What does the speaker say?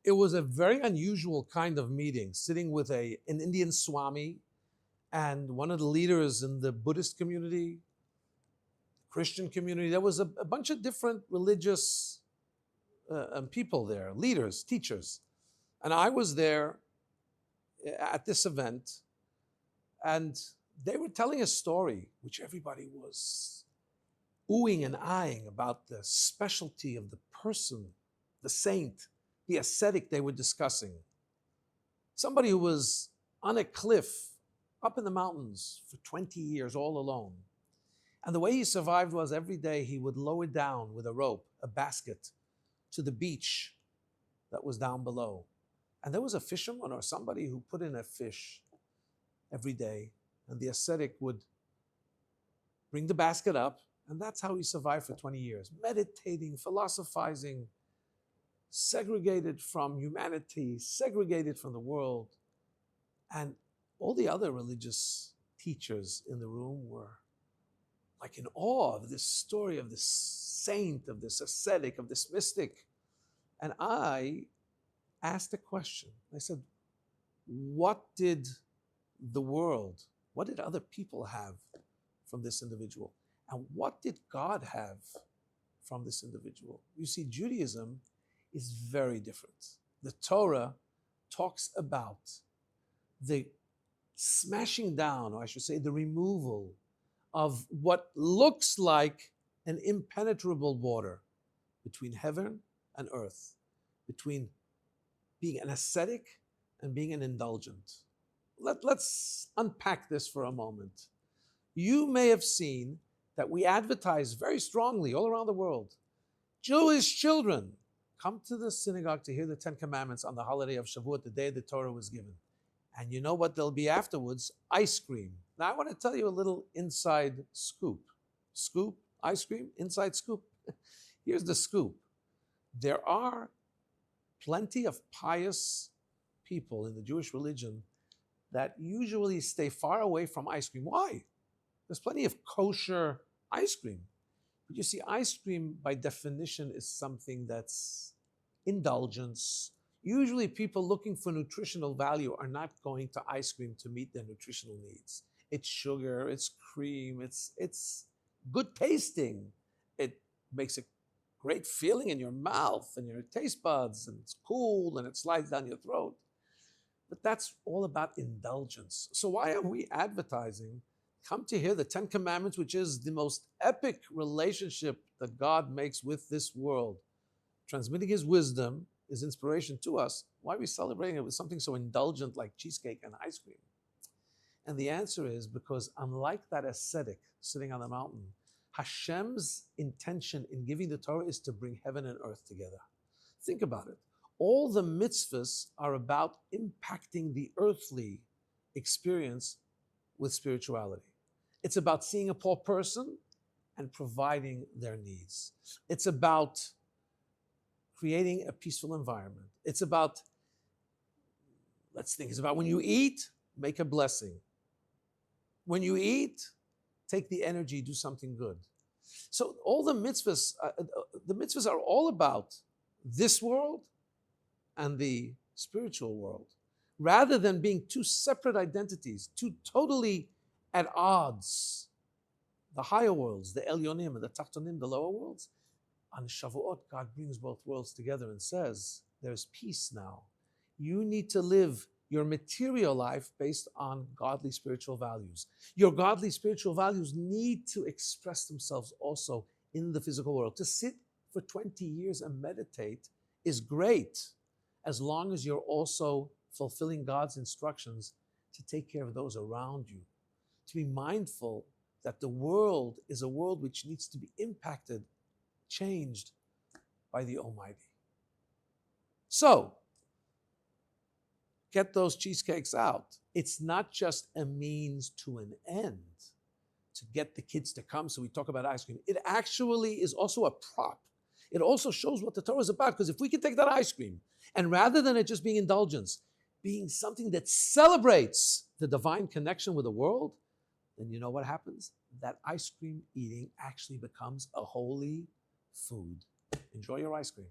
It was a very unusual kind of meeting, sitting with an Indian Swami and one of the leaders in the Buddhist community, Christian community. There was a bunch of different religious people there, leaders, teachers. And I was there at this event, and they were telling a story which everybody was oohing and eyeing about the specialty of the person, the saint, the ascetic they were discussing. Somebody who was on a cliff up in the mountains for 20 years all alone. And the way he survived was every day he would lower down with a rope, a basket, to the beach that was down below. And there was a fisherman or somebody who put in a fish every day, and the ascetic would bring the basket up, and that's how he survived for 20 years, meditating, philosophizing, segregated from humanity, segregated from the world. And all the other religious teachers in the room were like in awe of this story of this saint, of this ascetic, of this mystic. And I asked a question. I said, what did the world, what did other people have from this individual? And what did God have from this individual? You see, Judaism is very different. The Torah talks about the smashing down, or I should say the removal of what looks like an impenetrable border between heaven and earth, between being an ascetic and being an indulgent. Let's unpack this for a moment. You may have seen that we advertise very strongly all around the world. Jewish children, come to the synagogue to hear the 10 Commandments on the holiday of Shavuot, the day the Torah was given. And you know what there'll be afterwards? Ice cream. Now I want to tell you a little inside scoop. Scoop, ice cream, inside scoop. Here's the scoop. There are plenty of pious people in the Jewish religion that usually stay far away from ice cream. Why? There's plenty of kosher ice cream. But you see, ice cream by definition is something that's indulgence. Usually people looking for nutritional value are not going to ice cream to meet their nutritional needs. It's sugar, it's cream, it's good tasting. It makes a great feeling in your mouth and your taste buds, and it's cool and it slides down your throat. But that's all about indulgence. So why are we advertising? Come to hear the 10 Commandments, which is the most epic relationship that God makes with this world, transmitting his wisdom, his inspiration to us. Why are we celebrating it with something so indulgent like cheesecake and ice cream? And the answer is because unlike that ascetic sitting on the mountain, Hashem's intention in giving the Torah is to bring heaven and earth together. Think about it. All the mitzvahs are about impacting the earthly experience with spirituality. It's about seeing a poor person and providing their needs. It's about creating a peaceful environment. It's about, let's think, it's about when you eat, make a blessing. When you eat, take the energy, do something good. So all the mitzvahs are all about this world and the spiritual world, rather than being two separate identities, two totally at odds. The higher worlds, the Elyonim and the Tachtonim, the lower worlds. On Shavuot, God brings both worlds together and says, there's peace now. You need to live your material life based on godly spiritual values. Your godly spiritual values need to express themselves also in the physical world. To sit for 20 years and meditate is great, as long as you're also fulfilling God's instructions to take care of those around you. To be mindful that the world is a world which needs to be impacted, changed by the Almighty. So, get those cheesecakes out. It's not just a means to an end to get the kids to come, so we talk about ice cream. It actually is also a prop. It also shows what the Torah is about, because if we can take that ice cream, and rather than it just being indulgence, being something that celebrates the divine connection with the world, then you know what happens? That ice cream eating actually becomes a holy food. Enjoy your ice cream.